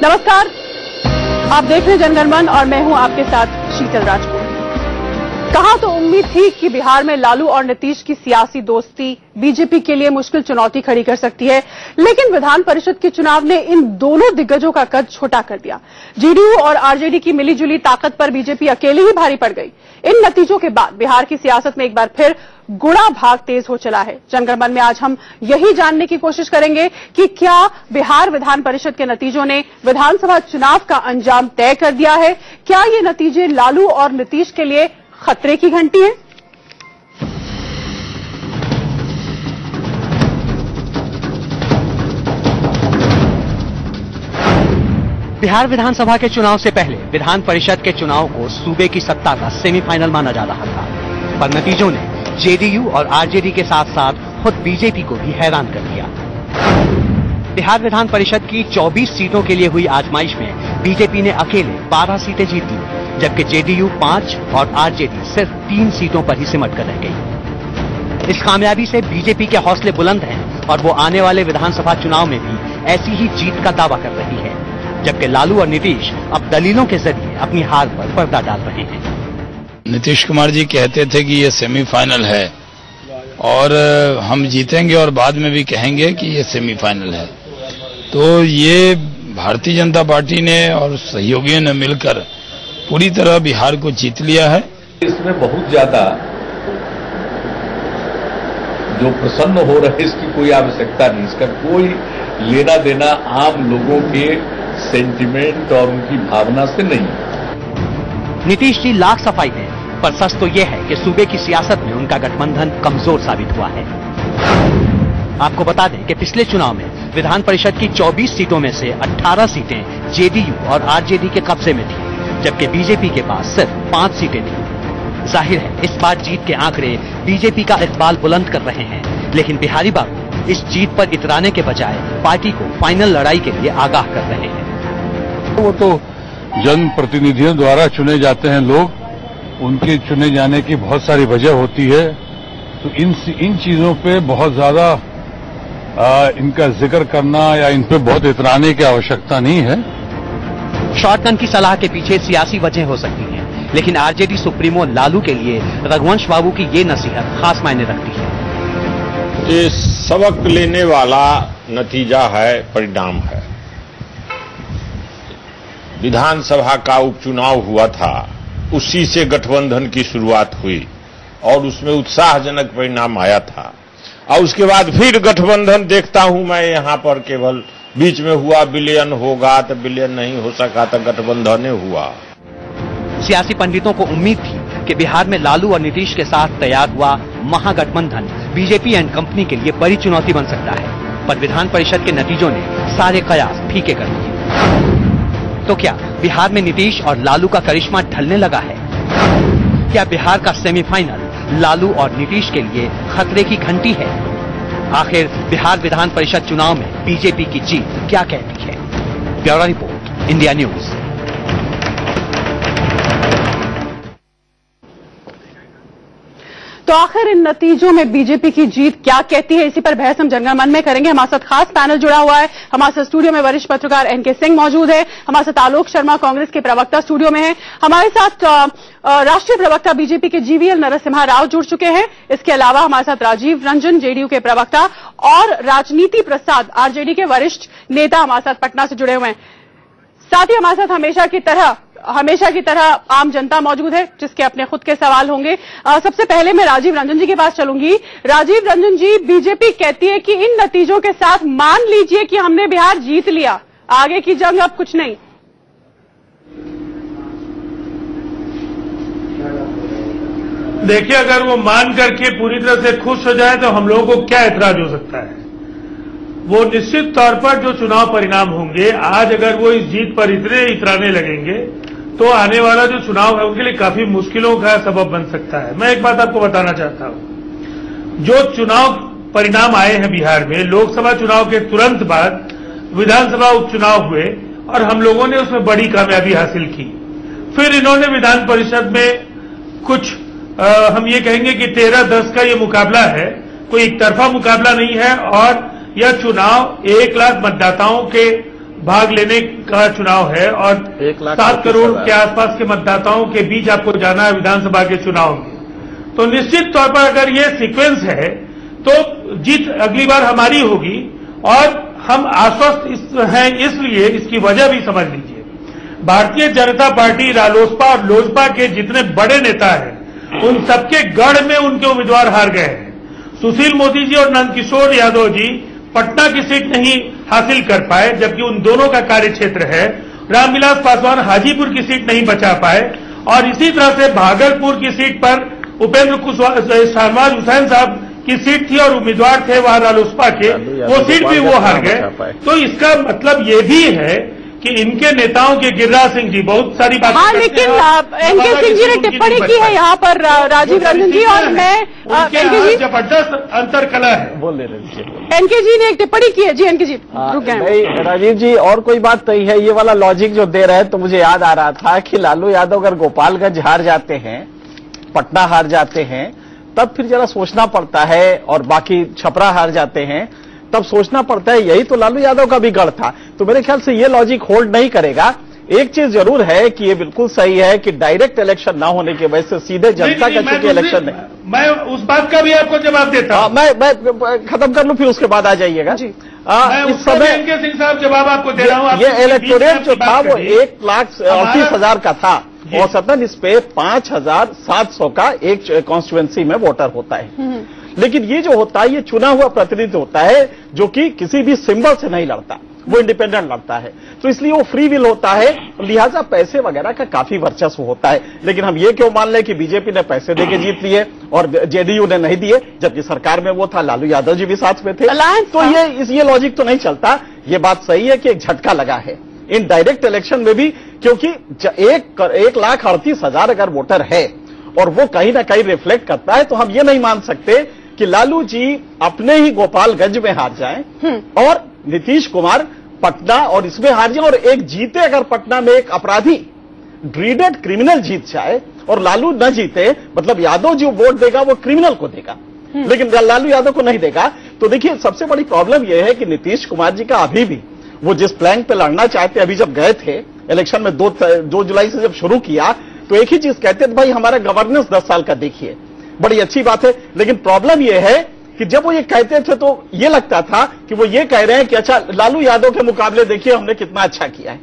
नमस्कार, आप देख रहे हैं जनगण मन और मैं हूं आपके साथ शीतल राजपूत। कहा तो उम्मीद थी कि बिहार में लालू और नीतीश की सियासी दोस्ती बीजेपी के लिए मुश्किल चुनौती खड़ी कर सकती है, लेकिन विधान परिषद के चुनाव ने इन दोनों दिग्गजों का कद छोटा कर दिया। जेडीयू और आरजेडी की मिलीजुली ताकत पर बीजेपी अकेली ही भारी पड़ गई। इन नतीजों के बाद बिहार की सियासत में एक बार फिर गुड़ा भाग तेज हो चला है। जनगण मन में आज हम यही जानने की कोशिश करेंगे कि क्या बिहार विधान परिषद के नतीजों ने विधानसभा चुनाव का अंजाम तय कर दिया है? क्या ये नतीजे लालू और नीतीश के लिए खतरे की घंटी है? बिहार विधानसभा के चुनाव से पहले विधान परिषद के चुनाव को सूबे की सत्ता का सेमीफाइनल माना जा रहा था, पर नतीजों ने जेडीयू और आरजेडी के साथ साथ खुद बीजेपी को भी हैरान कर दिया। बिहार विधान परिषद की 24 सीटों के लिए हुई आजमाइश में बीजेपी ने अकेले 12 सीटें जीत ली, जबकि जेडीयू 5 और आरजेडी सिर्फ 3 सीटों पर ही सिमट कर रह गई। इस कामयाबी से बीजेपी के हौसले बुलंद हैं और वो आने वाले विधानसभा चुनाव में भी ऐसी ही जीत का दावा कर रही है, जबकि लालू और नीतीश अब दलीलों के जरिए अपनी हार पर पर्दा डाल रहे हैं। नीतीश कुमार जी कहते थे कि ये सेमीफाइनल है और हम जीतेंगे, और बाद में भी कहेंगे कि ये सेमीफाइनल है। तो ये भारतीय जनता पार्टी ने और सहयोगियों ने मिलकर पूरी तरह बिहार को जीत लिया है। इसमें बहुत ज्यादा जो प्रसन्न हो रहे इसकी कोई आवश्यकता नहीं, इसका कोई लेना देना आम लोगों के सेंटिमेंट और उनकी भावना से नहीं। नीतीश जी लाख सफाई है, पर सच तो यह है कि सूबे की सियासत में उनका गठबंधन कमजोर साबित हुआ है। आपको बता दें कि पिछले चुनाव में विधान परिषद की 24 सीटों में से 18 सीटें जेडीयू और आरजेडी के कब्जे में थी, जबकि बीजेपी के पास सिर्फ 5 सीटें थी। जाहिर है इस बार जीत के आंकड़े बीजेपी का इकबाल बुलंद कर रहे हैं, लेकिन बिहारी बाबू इस जीत पर इतराने के बजाय पार्टी को फाइनल लड़ाई के लिए आगाह कर रहे हैं। वो तो जनप्रतिनिधियों द्वारा चुने जाते हैं लोग, उनके चुने जाने की बहुत सारी वजह होती है, तो इन चीजों पे बहुत ज्यादा इनका जिक्र करना या इन पे बहुत इतराने की आवश्यकता नहीं है। शॉटगन की सलाह के पीछे सियासी वजह हो सकती है, लेकिन आरजेडी सुप्रीमो लालू के लिए रघुवंश बाबू की ये नसीहत खास मायने रखती है। ये सबक लेने वाला नतीजा है, परिणाम है। विधानसभा का उपचुनाव हुआ था, उसी से गठबंधन की शुरुआत हुई और उसमें उत्साहजनक परिणाम आया था, और उसके बाद फिर गठबंधन देखता हूं मैं यहां पर केवल बीच में हुआ विलयन होगा तो विलयन नहीं हो सका तो गठबंधन हुआ। सियासी पंडितों को उम्मीद थी कि बिहार में लालू और नीतीश के साथ तैयार हुआ महागठबंधन बीजेपी एंड कंपनी के लिए बड़ी चुनौती बन सकता है, पर विधान परिषद के नतीजों ने सारे कयास फीके कर दिए। तो क्या बिहार में नीतीश और लालू का करिश्मा ढलने लगा है? क्या बिहार का सेमीफाइनल लालू और नीतीश के लिए खतरे की घंटी है? आखिर बिहार विधान परिषद चुनाव में बीजेपी की जीत क्या कहती है? Bureau report, India news. तो आखिर इन नतीजों में बीजेपी की जीत क्या कहती है, इसी पर बहस हम जनगण मन में करेंगे। हमारे साथ खास पैनल जुड़ा हुआ है। हमारे साथ स्टूडियो में वरिष्ठ पत्रकार एनके सिंह मौजूद है, हमारे साथ आलोक शर्मा कांग्रेस के प्रवक्ता स्टूडियो में है, हमारे साथ राष्ट्रीय प्रवक्ता बीजेपी के जीवीएल नरसिम्हा राव जुड़ चुके हैं। इसके अलावा हमारे साथ राजीव रंजन जेडीयू के प्रवक्ता और राजनीति प्रसाद आरजेडी के वरिष्ठ नेता हमारे साथ पटना से जुड़े हुए हैं। साथ ही हमारे साथ हमेशा की तरह आम जनता मौजूद है, जिसके अपने खुद के सवाल होंगे। सबसे पहले मैं राजीव रंजन जी के पास चलूंगी। राजीव रंजन जी, बीजेपी कहती है कि इन नतीजों के साथ मान लीजिए कि हमने बिहार जीत लिया, आगे की जंग अब कुछ नहीं। देखिए, अगर वो मान करके पूरी तरह से खुश हो जाए तो हम लोगों को क्या ऐतराज हो सकता है। वो निश्चित तौर पर जो चुनाव परिणाम होंगे, आज अगर वो इस जीत पर इतने इतराने लगेंगे तो आने वाला जो चुनाव है उनके लिए काफी मुश्किलों का सबब बन सकता है। मैं एक बात आपको बताना चाहता हूं, जो चुनाव परिणाम आए हैं बिहार में, लोकसभा चुनाव के तुरंत बाद विधानसभा उपचुनाव हुए और हम लोगों ने उसमें बड़ी कामयाबी हासिल की। फिर इन्होंने विधान परिषद में कुछ हम ये कहेंगे कि 13-10 का ये मुकाबला है, कोई एक तरफा मुकाबला नहीं है, और यह चुनाव 1 लाख मतदाताओं के भाग लेने का चुनाव है और 7 करोड़ के आसपास के मतदाताओं के बीच आपको जाना है विधानसभा के चुनाव में। तो निश्चित तौर पर अगर ये सीक्वेंस है तो जीत अगली बार हमारी होगी और हम आश्वस्त हैं, इसलिए इसकी वजह भी समझ लीजिए। भारतीय जनता पार्टी, रालोसपा और लोजपा के जितने बड़े नेता हैं उन सबके गढ़ में उनके उम्मीदवार हार गए हैं। सुशील मोदी जी और नंदकिशोर यादव जी पटना की सीट नहीं हासिल कर पाए, जबकि उन दोनों का कार्यक्षेत्र है। रामविलास पासवान हाजीपुर की सीट नहीं बचा पाए और इसी तरह से भागलपुर की सीट पर उपेंद्र कुशवाहा, शहनवाज हुसैन साहब की सीट थी और उम्मीदवार थे वहां रालोसपा के, वो सीट भी वो हार गए। तो इसका मतलब ये भी है कि इनके नेताओं के गिरिराज सिंह जी बहुत सारी बातें हाँ, लेकिन एनके सिंह जी ने टिप्पणी की है यहाँ पर राजीव रंजन जी, और मैं एनके जी जबरदस्त अंतरकला है। बोल ले रहे एनके जी ने एक टिप्पणी की है। जी एनके जी रुक गए। राजीव जी, और कोई बात नहीं है, ये वाला लॉजिक जो दे रहे हैं तो मुझे याद आ रहा था कि लालू यादव अगर गोपालगंज हार जाते हैं, पटना हार जाते हैं, तब फिर जरा सोचना पड़ता है, और बाकी छपरा हार जाते हैं तब सोचना पड़ता है। यही तो लालू यादव का भी गढ़ था। तो मेरे ख्याल से ये लॉजिक होल्ड नहीं करेगा। एक चीज जरूर है कि ये बिल्कुल सही है कि डायरेक्ट इलेक्शन ना होने की वजह से सीधे जनता का चूंकि इलेक्शन नहीं। मैं उस बात का भी आपको जवाब देता हूं। मैं खत्म कर लूं, फिर उसके बाद आ जाइएगा जी। इस समय एनके सिंह साहब जवाब आपको दे रहा हूं। ये इलेक्टोरेट जो था वो 1,38,000 का था, औसतन इस पे 5,700 का एक कॉन्स्टिट्यूएंसी में वोटर होता है। लेकिन ये जो होता है ये चुना हुआ प्रतिनिधि होता है जो कि किसी भी सिंबल से नहीं लड़ता, वो इंडिपेंडेंट लड़ता है। तो इसलिए वो फ्री विल होता है, लिहाजा पैसे वगैरह का काफी वर्चस्व होता है। लेकिन हम ये क्यों मान लें कि बीजेपी ने पैसे देके जीत लिए और जेडीयू ने नहीं दिए, जबकि सरकार में वो था, लालू यादव जी भी साथ में थे। तो ये लॉजिक तो नहीं चलता। ये बात सही है कि एक झटका लगा है इन डायरेक्ट इलेक्शन में भी, क्योंकि 1,38,000 अगर वोटर है और वो कहीं ना कहीं रिफ्लेक्ट करता है, तो हम ये नहीं मान सकते कि लालू जी अपने ही गोपालगंज में हार जाएं और नीतीश कुमार पटना और इसमें हार जाए, और एक जीते अगर पटना में एक अपराधी ड्रीडेड क्रिमिनल जीत जाए और लालू न जीते, मतलब यादव जो वोट देगा वो क्रिमिनल को देगा लेकिन लालू यादव को नहीं देगा। तो देखिए सबसे बड़ी प्रॉब्लम यह है कि नीतीश कुमार जी का अभी भी वो जिस प्लान पे लड़ना चाहते, अभी जब गए थे इलेक्शन में 2 जुलाई से जब शुरू किया तो एक ही चीज कहते थे, भाई हमारा गवर्नेंस 10 साल का देखिए, बड़ी अच्छी बात है। लेकिन प्रॉब्लम यह है कि जब वो ये कहते थे तो ये लगता था कि वो ये कह रहे हैं कि अच्छा लालू यादव के मुकाबले देखिए हमने कितना अच्छा किया है।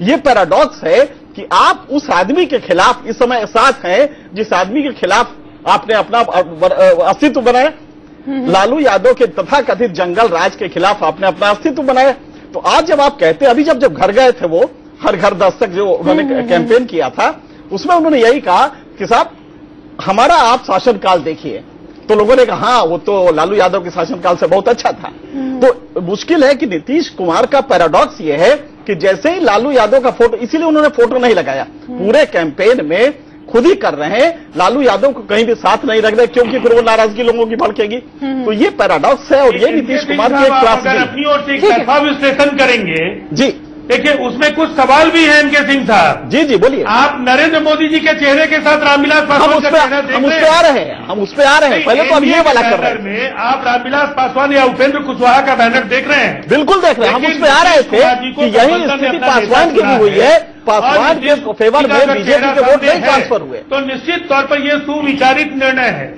ये पैराडॉक्स है कि आप उस आदमी के खिलाफ इस समय साथ हैं जिस आदमी के खिलाफ आपने अपना अस्तित्व बनाया। लालू यादव के तथाकथित जंगल राज के खिलाफ आपने अपना अस्तित्व बनाया। तो आज जब आप कहते हैं, अभी जब घर गए थे वो हर घर दस्तक जो उन्होंने कैंपेन किया था, उसमें उन्होंने यही कहा कि साहब हमारा आप शासनकाल देखिए, तो लोगों ने कहा हाँ वो तो लालू यादव के शासनकाल से बहुत अच्छा था। तो मुश्किल है कि नीतीश कुमार का पैराडॉक्स ये है कि जैसे ही लालू यादव का फोटो, इसीलिए उन्होंने फोटो नहीं लगाया, पूरे कैंपेन में खुद ही कर रहे हैं, लालू यादव को कहीं भी साथ नहीं रख रहे क्योंकि फिर वो नाराजगी लोगों की भड़केगी। तो ये पैराडॉक्स है और ये नीतीश कुमार की एक क्लास अपनी ओर से एक तरफा विश्लेषण करेंगे जी। देखिए उसमें कुछ सवाल भी हैं एनके सिंह साहब। जी जी बोलिए। आप नरेंद्र मोदी जी के चेहरे के साथ रामविलास पासवान का चेहरा देख हम उस पे आ रहे हैं, हम उस पे आ रहे हैं। पहले तो अब ये वाला कर रहे हैं। आप रामविलास पासवान या उपेंद्र कुशवाहा का बैनर देख रहे हैं? बिल्कुल देख रहे हैं, हम उस पे आ रहे थे कि यही स्थिति पासवान की भी हुई है। पासवान के फेवर में बीजेपी के वोट नहीं ट्रांसफर हुए। तो निश्चित तौर पर यह सुविचारित निर्णय है।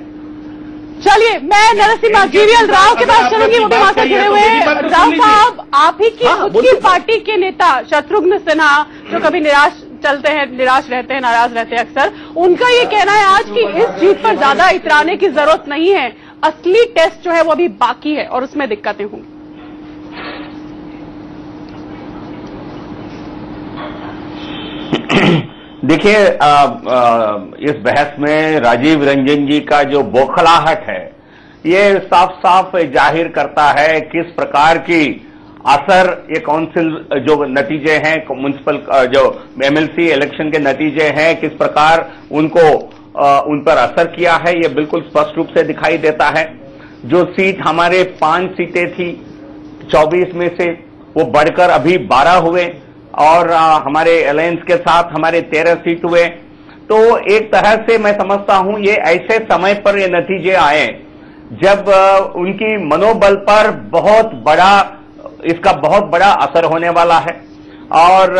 चलिए मैं नरसिम्हा जीवीएल राव के पास चलूंगी, वो भी वहां से जुड़े हुए हैं। राव साहब, आप ही की खुद की पार्टी के नेता शत्रुघ्न सिन्हा, जो कभी निराश रहते हैं, नाराज रहते हैं अक्सर, उनका ये कहना है आज कि इस जीत पर ज्यादा इतराने की जरूरत नहीं है, असली टेस्ट जो है वो अभी बाकी है और उसमें दिक्कतें होंगी। देखिए इस बहस में राजीव रंजन जी का जो बौखलाहट है ये साफ साफ जाहिर करता है किस प्रकार की असर ये काउंसिल जो नतीजे हैं, म्युनिसिपल जो एमएलसी इलेक्शन के नतीजे हैं, किस प्रकार उनको उन पर असर किया है, ये बिल्कुल स्पष्ट रूप से दिखाई देता है। जो सीट हमारे 5 सीटें थी 24 में से वो बढ़कर अभी 12 हुए और हमारे अलायंस के साथ हमारे 13 सीट हुए। तो एक तरह से मैं समझता हूं ये ऐसे समय पर ये नतीजे आए जब उनकी मनोबल पर बहुत बड़ा इसका बहुत बड़ा असर होने वाला है। और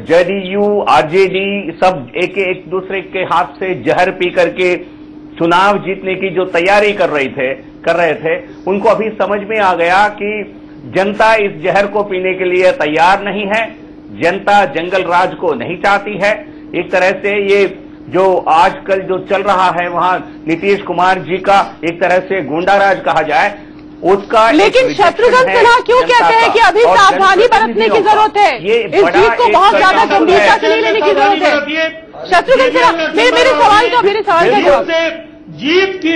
जेडीयू, आरजेडी सब एक दूसरे के हाथ से जहर पी करके चुनाव जीतने की जो तैयारी कर रहे थे, उनको अभी समझ में आ गया कि जनता इस जहर को पीने के लिए तैयार नहीं है। जनता जंगल राज को नहीं चाहती है। एक तरह से ये जो आजकल जो चल रहा है वहां नीतीश कुमार जी का एक तरह से गुंडा राज कहा जाए, उसका। लेकिन शत्रुघ्न सिन्हा क्यों कहते हैं कि अभी सावधानी बरतने की जरूरत है, इस जीत को बहुत ज्यादा गंभीरता से नहीं लेने की जरूरत है? शत्रुघ्न सिन्हा, मेरे सवाल का जवाब। जीत की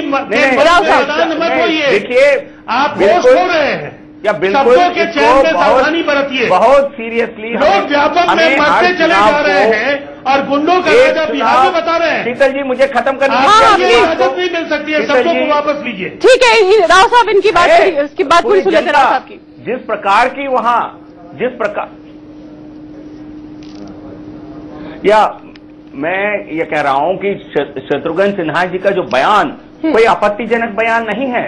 देखिए, आप होश खो रहे हैं या बिल्कुल के चयन में सावधानी बरतिए। बहुत सीरियसली लोग व्यापक में मरते चले जा रहे हैं और गुंडों का राजा बिहार में बता रहे हैं। शीतल जी, मुझे खत्म करने की इजाजत नहीं मिल सकती है, सबको वापस लीजिए। ठीक है राव साहब, इनकी बात पूरी सुन लेते राव साहब की। जिस प्रकार की वहां या मैं ये कह रहा हूं कि शत्रुघ्न सिन्हा जी का जो बयान कोई आपत्तिजनक बयान नहीं है।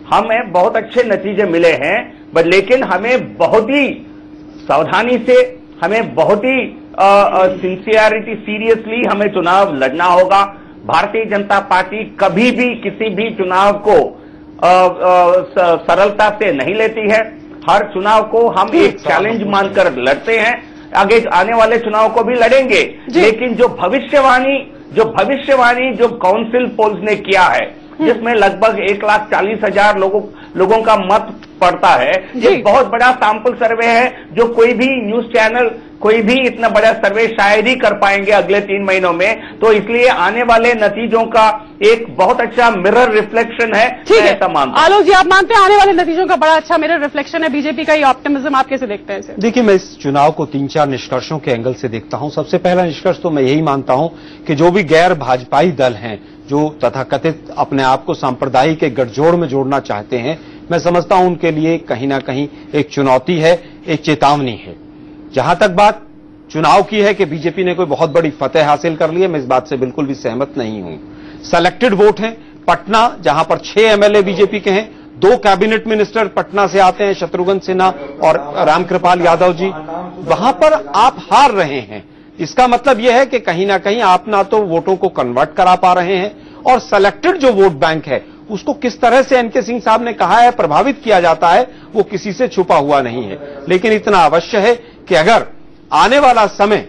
हमें बहुत अच्छे नतीजे मिले हैं, बट लेकिन हमें बहुत ही सावधानी से, हमें बहुत ही सिंसियरिटी, सीरियसली हमें चुनाव लड़ना होगा। भारतीय जनता पार्टी कभी भी किसी भी चुनाव को सरलता से नहीं लेती है। हर चुनाव को हम एक चैलेंज मानकर लड़ते हैं। आगे आने वाले चुनाव को भी लड़ेंगे, लेकिन जो भविष्यवाणी जो काउंसिल पोल्स ने किया है, जिसमें लगभग 1,40,000 लोगों का मत पड़ता है, ये बहुत बड़ा सैंपल सर्वे है जो कोई भी न्यूज चैनल, कोई भी इतना बड़ा सर्वे शायद ही कर पाएंगे अगले 3 महीनों में। तो इसलिए आने वाले नतीजों का एक बहुत अच्छा मिरर रिफ्लेक्शन है। ठीक है, ऐसा मानता हूं। आलोक जी, आप मानते हैं आने वाले नतीजों का बड़ा अच्छा मिरर रिफ्लेक्शन है बीजेपी का? ये ऑप्टिमिज्म आप कैसे देखते हैं इसे? देखिए, मैं इस चुनाव को 3-4 निष्कर्षों के एंगल से देखता हूं। सबसे पहला निष्कर्ष तो मैं यही मानता हूं कि जो भी गैर भाजपाई दल हैं, जो तथाकथित अपने आप को सांप्रदायिक के गठजोड़ में जोड़ना चाहते हैं, मैं समझता हूं उनके लिए कहीं ना कहीं एक चुनौती है, एक चेतावनी है। जहां तक बात चुनाव की है कि बीजेपी ने कोई बहुत बड़ी फतेह हासिल कर ली है, मैं इस बात से बिल्कुल भी सहमत नहीं हूं। सेलेक्टेड वोट हैं। पटना, जहां पर 6 एमएलए बीजेपी के हैं, 2 कैबिनेट मिनिस्टर पटना से आते हैं, शत्रुघ्न सिन्हा और रामकृपाल यादव जी, वहां पर आप हार रहे हैं। इसका मतलब यह है कि कहीं ना कहीं आप ना तो वोटों को कन्वर्ट करा पा रहे हैं, और सेलेक्टेड जो वोट बैंक है उसको किस तरह से एनके सिंह साहब ने कहा है प्रभावित किया जाता है, वो किसी से छुपा हुआ नहीं है। लेकिन इतना अवश्य है कि अगर आने वाला समय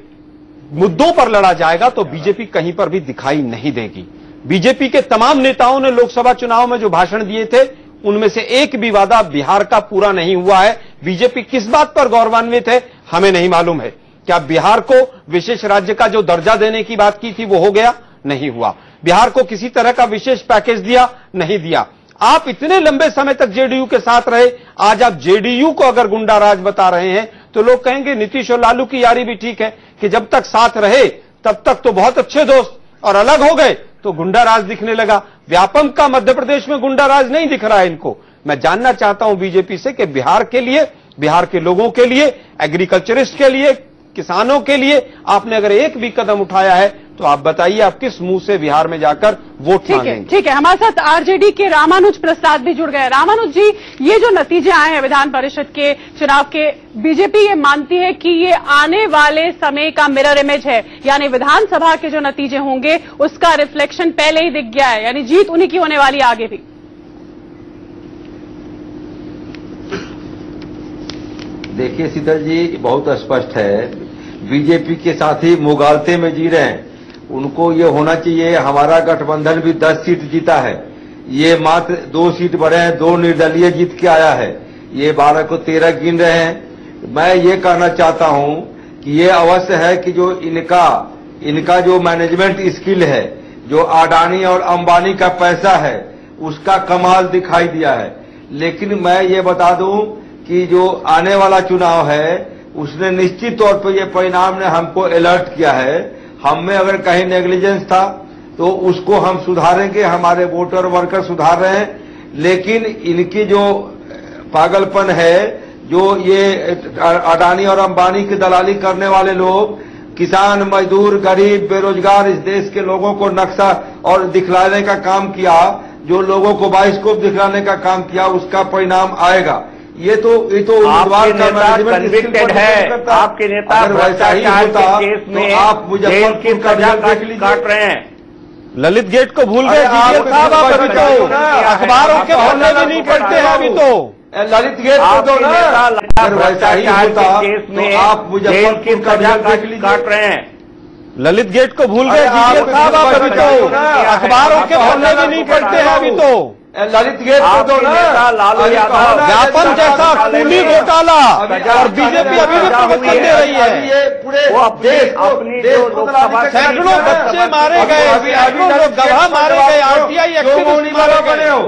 मुद्दों पर लड़ा जाएगा तो बीजेपी कहीं पर भी दिखाई नहीं देगी। बीजेपी के तमाम नेताओं ने लोकसभा चुनाव में जो भाषण दिए थे, उनमें से एक भी वादा बिहार का पूरा नहीं हुआ है। बीजेपी किस बात पर गौरवान्वित है हमें नहीं मालूम है। क्या बिहार को विशेष राज्य का जो दर्जा देने की बात की थी वो हो गया? नहीं हुआ। बिहार को किसी तरह का विशेष पैकेज दिया? नहीं दिया। आप इतने लंबे समय तक जेडीयू के साथ रहे, आज आप जेडीयू को अगर गुंडा राज बता रहे हैं तो लोग कहेंगे नीतीश और लालू की यारी भी ठीक है कि जब तक साथ रहे तब तक तो बहुत अच्छे दोस्त, और अलग हो गए तो गुंडा राज दिखने लगा। व्यापम का मध्य प्रदेश में गुंडा राज नहीं दिख रहा है इनको। मैं जानना चाहता हूं बीजेपी से कि बिहार के लिए, बिहार के लोगों के लिए, एग्रीकल्चरिस्ट के लिए, किसानों के लिए आपने अगर एक भी कदम उठाया है तो आप बताइए आप किस मुंह से बिहार में जाकर वोट मांगेंगे? ठीक है, हमारे साथ आरजेडी के रामानुज प्रसाद भी जुड़ गए। रामानुज जी, ये जो नतीजे आए हैं विधान परिषद के चुनाव के, बीजेपी ये मानती है कि ये आने वाले समय का मिरर इमेज है, यानी विधानसभा के जो नतीजे होंगे उसका रिफ्लेक्शन पहले ही दिख गया है, यानी जीत उन्हीं की होने वाली आगे भी। देखिए शीतल जी, बहुत स्पष्ट है, बीजेपी के साथी मुगालते में जी रहे हैं। उनको ये होना चाहिए हमारा गठबंधन भी 10 सीट जीता है, ये मात्र 2 सीट बढ़े हैं, 2 निर्दलीय जीत के आया है, ये 12 को 13 गिन रहे हैं। मैं ये कहना चाहता हूं कि ये अवश्य है कि जो इनका जो मैनेजमेंट स्किल है, जो अडानी और अंबानी का पैसा है, उसका कमाल दिखाई दिया है। लेकिन मैं ये बता दूं कि जो आने वाला चुनाव है उसने निश्चित तौर पर ये परिणाम ने हमको अलर्ट किया है। हम में अगर कहीं नेग्लिजेंस था तो उसको हम सुधारेंगे, हमारे वोटर वर्कर सुधार रहे हैं। लेकिन इनकी जो पागलपन है, जो ये अडानी और अंबानी की दलाली करने वाले लोग किसान, मजदूर, गरीब, बेरोजगार इस देश के लोगों को नक्शा और दिखलाने का काम किया, जो लोगों को बाइस्कोप दिखलाने का काम किया, उसका परिणाम आएगा। ये तो आपके नेता कन्विक्टेड है, आपके नेता भ्रष्टाचार के केस में आप जेल की सजा काट रहे हैं। ललित गेट को भूल गए जीजीएल साहब, आप अभी तो अखबारों के पन्ने भी नहीं पढ़ते हैं। अभी तो ललित गेट को दो ना, भ्रष्टाचार के केस में आप जेल की सजा काट रहे हैं। ललित गेट को भूल गए जीजीएल साहब, आप अभी तो अखबारों के पन्ने भी नहीं पढ़ते हैं। अभी तो ललित गेट को दो ना, लालू यादव व्यापम जैसा खूनी घोटाला और बीजेपी अभी भी प्रवचन दे रही है। वो अपनी जो लोकसभा सैकड़ों बच्चे मारे गए, सैकड़ों लोग गवाह मारे गए, आरटीआई एक्टिविस्ट मारे गए हो।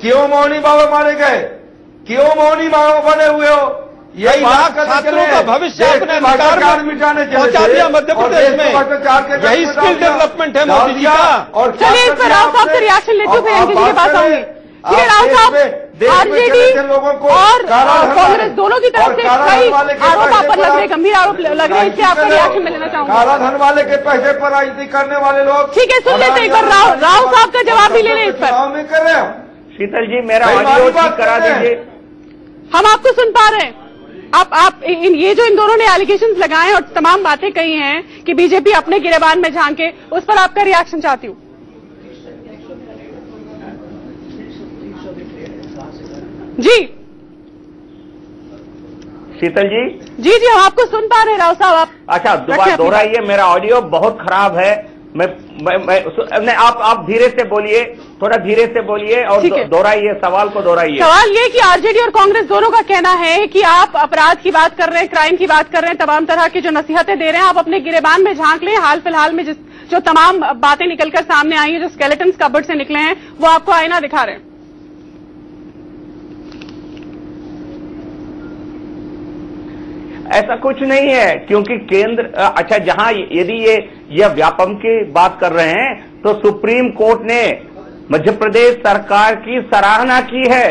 क्यों मौनी बाबा मारे गए? क्यों मौनी बाबा बने हुए हो? यही लाख छात्रों का भविष्य अपने अधिकार में पहुंचा दिया मध्य प्रदेश में। यही स्किल डेवलपमेंट है मोदी जी का। चलिए इस पर राव साहब से रिएक्शन लेते हुए एनके जी के पास आऊंगी। ठीक है राव साहब, आरजेडी और कांग्रेस दोनों की तरफ से कई आरोप आप पर लग रहे, गंभीर आरोप लग रहे हैं, इससे आपका रिएक्शन मैं लेना चाहूंगा। काला धन वाले के पैसे पर राजनीति करने वाले लोग, ठीक है सुन लेते एक बार राव साहब का जवाब भी ले लें इस पर। नहीं कर रहे हो शीतल जी, मेरा ऑडियो ठीक करा दीजिए। हम आपको सुन पा रहे हैं। आप ये जो इन दोनों ने एलिगेशंस लगाए और तमाम बातें कही हैं कि बीजेपी अपने गिरेबान में झांके, उस पर आपका रिएक्शन चाहती हूं। जी शीतल जी, जी हम आपको सुन पा रहे हैं राव साहब। आप अच्छा दोबारा दोहराइए, मेरा ऑडियो बहुत खराब है। आप धीरे से बोलिए, थोड़ा धीरे से बोलिए और दोहराइए, सवाल को दोहराइए। सवाल ये कि आरजेडी और कांग्रेस दोनों का कहना है कि आप अपराध की बात कर रहे हैं, क्राइम की बात कर रहे हैं, तमाम तरह की जो नसीहतें दे रहे हैं, आप अपने गिरेबान में झांक लें। हाल फिलहाल में जो तमाम बातें निकलकर सामने आई है, जो स्केलेटन्स कबर्ड से निकले हैं, वो आपको आईना दिखा रहे हैं। ऐसा कुछ नहीं है, क्योंकि केंद्र अच्छा जहां यदि ये व्यापम की बात कर रहे हैं तो सुप्रीम कोर्ट ने मध्य प्रदेश सरकार की सराहना की है।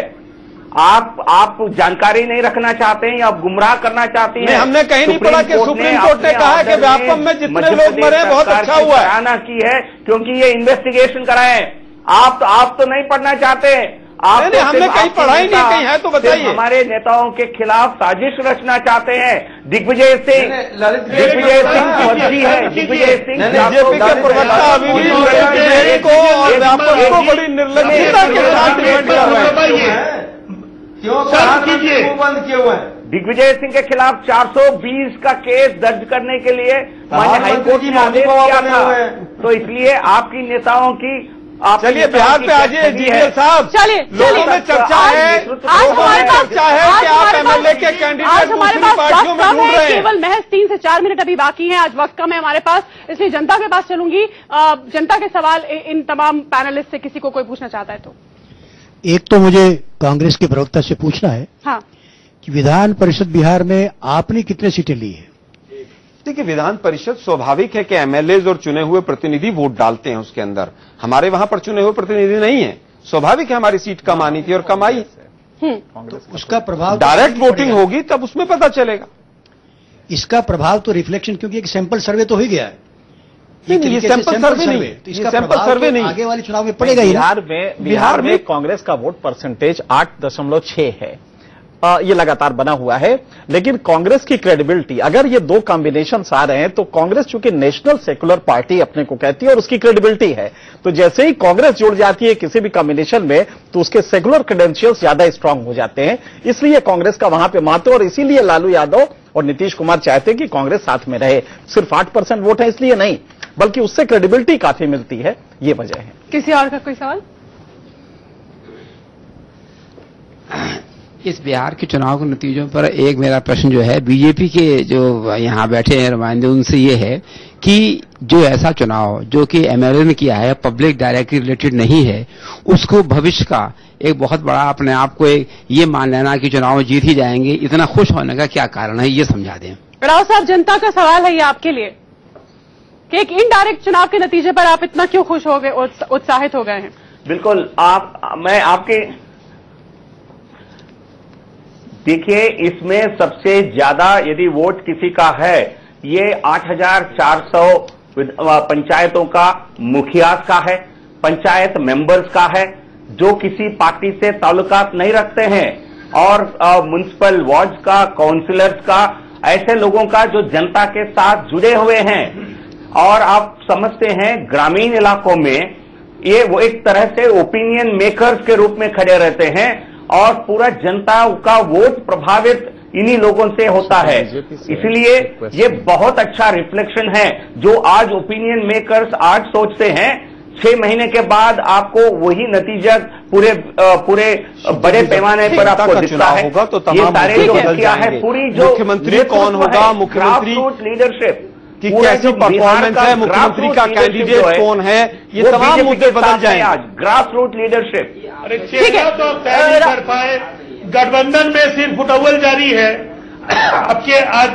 आप जानकारी नहीं रखना चाहते हैं, आप गुमराह करना चाहते हैं। हमने कहीं नहीं पढ़ा कि सुप्रीम कोर्ट ने कहा कि व्यापम में जितने लोग मरे बहुत अच्छा हुआ है। सराहना की है क्योंकि ये इन्वेस्टिगेशन कराए। आप तो नहीं पढ़ना चाहते, आपने हमने कहीं पढ़ा ही नहीं, कहीं है तो बताइए। हमारे नेताओं के खिलाफ साजिश रचना चाहते हैं। दिग्विजय सिंह फर्जी है। दिग्विजय सिंह बीजेपी के प्रवक्ता अभी भी को और व्यापक को बड़ी निर्लज्जता के साथ डिफेंड कर रहे हैं। क्यों बंद किए हुए हैं? दिग्विजय सिंह के खिलाफ 420 का केस दर्ज करने के लिए माननीय हाईकोर्ट ने आदेश दिया था। तो इसलिए आपकी नेताओं की चलिए बिहार पे आ जाइए जीजीएल साहब। चलिए लोगों में चर्चा है, आज हमारे पास चर्चा है कि आप एमएलए के कैंडिडेट दूसरी पार्टियों में ढूंढ रहे हैं। केवल महज 3 से 4 मिनट अभी बाकी हैं, आज वक्त कम है हमारे पास, इसलिए जनता के पास चलूंगी। जनता के सवाल इन तमाम पैनलिस्ट से किसी को कोई पूछना चाहता है तो। एक तो मुझे कांग्रेस के प्रवक्ता से पूछना है हाँ कि विधान परिषद बिहार में आपने कितने सीटें ली है? देखिए विधान परिषद स्वाभाविक है कि एमएलएज और चुने हुए प्रतिनिधि वोट डालते हैं उसके अंदर। हमारे वहां पर चुने हुए प्रतिनिधि नहीं है, स्वाभाविक है हमारी सीट कम आनी थी और कम आई। तो उसका प्रभाव डायरेक्ट वोटिंग होगी तब उसमें पता चलेगा। इसका प्रभाव तो रिफ्लेक्शन, क्योंकि एक सैंपल सर्वे तो हो गया है। ये सैंपल सर्वे नहीं, तो इसका सैंपल सर्वे नहीं आगे वाले चुनाव में पड़ेगा ही। बिहार में कांग्रेस का वोट परसेंटेज 8.6 है। ये लगातार बना हुआ है, लेकिन कांग्रेस की क्रेडिबिलिटी, अगर ये दो कॉम्बिनेशन आ रहे हैं तो कांग्रेस चूंकि नेशनल सेकुलर पार्टी अपने को कहती है और उसकी क्रेडिबिलिटी है, तो जैसे ही कांग्रेस जुड़ जाती है किसी भी कॉम्बिनेशन में तो उसके सेकुलर क्रेडेंशियल्स ज्यादा स्ट्रांग हो जाते हैं। इसलिए कांग्रेस का वहां पे महत्व, और इसीलिए लालू यादव और नीतीश कुमार चाहते हैं कि कांग्रेस साथ में रहे। सिर्फ 8% वोट है इसलिए नहीं, बल्कि उससे क्रेडिबिलिटी काफी मिलती है, ये वजह है। किसी और का कोई सवाल? इस बिहार के चुनाव के नतीजों पर एक मेरा प्रश्न जो है बीजेपी के जो यहाँ बैठे हैं नुमाइंदे, उनसे ये है कि जो ऐसा चुनाव जो कि एमएलए ने किया है, पब्लिक डायरेक्टली रिलेटेड नहीं है, उसको भविष्य का एक बहुत बड़ा अपने आप को ये मान लेना कि चुनाव जीत ही जाएंगे, इतना खुश होने का क्या कारण है, ये समझा दें। राव साहब, जनता का सवाल है ये आपके लिए कि एक इनडायरेक्ट चुनाव के नतीजे पर आप इतना क्यों खुश हो गए, उत्साहित हो गए हैं? बिल्कुल, मैं आपके देखिए, इसमें सबसे ज्यादा यदि वोट किसी का है, ये 8,400 पंचायतों का मुखिया का है, पंचायत मेंबर्स का है, जो किसी पार्टी से ताल्लुकात नहीं रखते हैं। और म्युनिसिपल वार्ड का, काउंसिलर्स का, ऐसे लोगों का जो जनता के साथ जुड़े हुए हैं। और आप समझते हैं ग्रामीण इलाकों में ये वो एक तरह से ओपिनियन मेकर्स के रूप में खड़े रहते हैं और पूरा जनता का वोट प्रभावित इन्हीं लोगों से होता है। इसलिए ये बहुत अच्छा रिफ्लेक्शन है जो आज ओपिनियन मेकर्स आज सोचते हैं। 6 महीने के बाद आपको वही नतीजा पूरे बड़े पैमाने पर आपको दिखता है। होगा तो ये सारे जो किया है पूरी जो मुख्यमंत्री कौन होगा, मुख्यमंत्री लीडरशिप कि कैसी परफॉर्मेंस है, मुख्यमंत्री का कैंडिडेट कौन है, ये तमाम मुद्दे बदल जाएंगे आज। ग्रास रूट लीडरशिप चेहरा तो तय नहीं कर पाए, गठबंधन में सिर्फ फुटअव्वल जारी है। आपके आज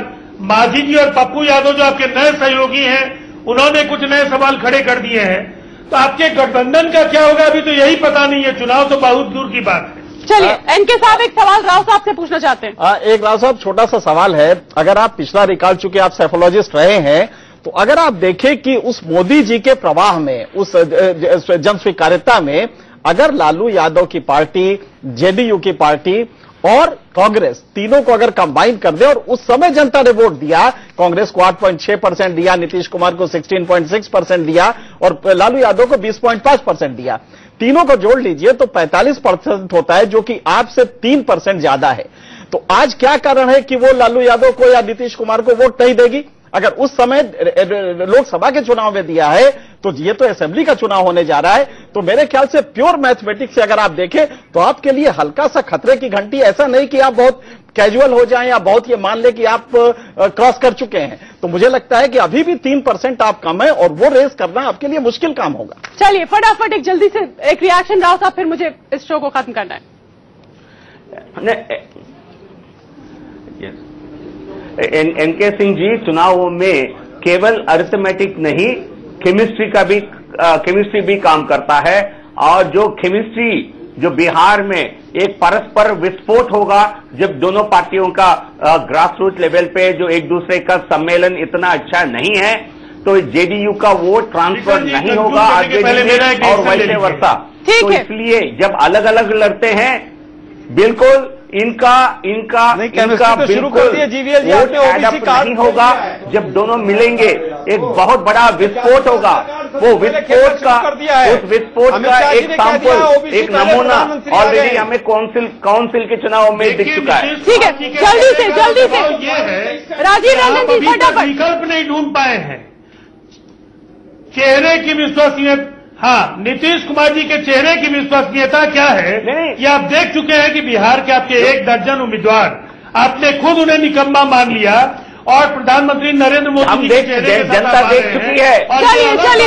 मांझी जी और पप्पू यादव जो आपके नए सहयोगी हैं, उन्होंने कुछ नए सवाल खड़े कर दिए हैं। तो आपके गठबंधन का क्या होगा अभी तो यही पता नहीं है। चुनाव तो बहुत दूर की बात है। चलिए एनके साहब एक सवाल राव साहब से पूछना चाहते हैं। एक राव साहब छोटा सा सवाल है, अगर आप पिछला रिकॉर्ड चुके आप साइकोलॉजिस्ट रहे हैं, तो अगर आप देखें कि उस मोदी जी के प्रवाह में, उस जन स्वीकार्यता में अगर लालू यादव की पार्टी, जेडीयू की पार्टी और कांग्रेस तीनों को अगर कंबाइन कर दे, और उस समय जनता ने वोट दिया, कांग्रेस को 8.6% दिया, नीतीश कुमार को 16.6% दिया और लालू यादव को 20.5% दिया, तीनों को जोड़ लीजिए तो 45% होता है, जो कि आपसे 3% ज्यादा है। तो आज क्या कारण है कि वो लालू यादव को या नीतीश कुमार को वोट नहीं देगी? अगर उस समय लोकसभा के चुनाव में दिया है तो ये तो असेंबली का चुनाव होने जा रहा है। तो मेरे ख्याल से प्योर मैथमेटिक्स से अगर आप देखें तो आपके लिए हल्का सा खतरे की घंटी, ऐसा नहीं कि आप बहुत कैजुअल हो जाएं या बहुत ये मान ले कि आप क्रॉस कर चुके हैं। तो मुझे लगता है कि अभी भी 3% आप कम है और वो रेस करना आपके लिए मुश्किल काम होगा। चलिए फटाफट एक जल्दी से एक रिएक्शन राव साहब, फिर मुझे इस शो को खत्म करना है। एनके सिंह जी, चुनाव में केवल अरिथमेटिक नहीं, केमिस्ट्री भी काम करता है। और जो केमिस्ट्री जो बिहार में एक परस्पर विस्फोट होगा जब दोनों पार्टियों का ग्रास रूट लेवल पे जो एक दूसरे का सम्मेलन इतना अच्छा नहीं है, तो जेडीयू का वोट ट्रांसफर नहीं होगा आरजेडी में और वैसे वर्षा। तो इसलिए जब अलग अलग लड़ते हैं, बिल्कुल इनका बिल्कुल नहीं होगा। जब दोनों मिलेंगे एक बहुत बड़ा विस्फोट होगा। वो विस्फोट का एक सैंपल, एक नमूना ऑलरेडी हमें काउंसिल के चुनाव में दिख चुका है। ठीक है, जल्दी से ये है राजीव रंजन जी फटाफट। विकल्प नहीं ढूंढ पाए हैं चेहरे की विश्वसनीयता। हाँ, नीतीश कुमार जी के चेहरे की विश्वसनीयता क्या है ये आप देख चुके हैं कि बिहार के आपके 1 दर्जन उम्मीदवार आपने खुद उन्हें निकम्मा मान लिया और प्रधानमंत्री नरेंद्र मोदी जी के चेहरे के साथ जनता देख चुकी है।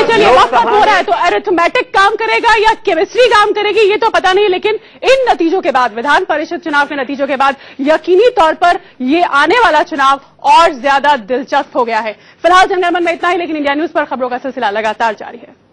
चलिए वक्त हो रहा है, तो अरिथमेटिक काम करेगा या केमिस्ट्री काम करेगी ये तो पता नहीं, लेकिन इन नतीजों के बाद, विधान परिषद चुनाव के नतीजों के बाद यकीनी तौर पर ये आने वाला चुनाव और ज्यादा दिलचस्प हो गया है। फिलहाल जनगणमन में इतना ही, लेकिन इंडिया न्यूज पर खबरों का सिलसिला लगातार जारी है।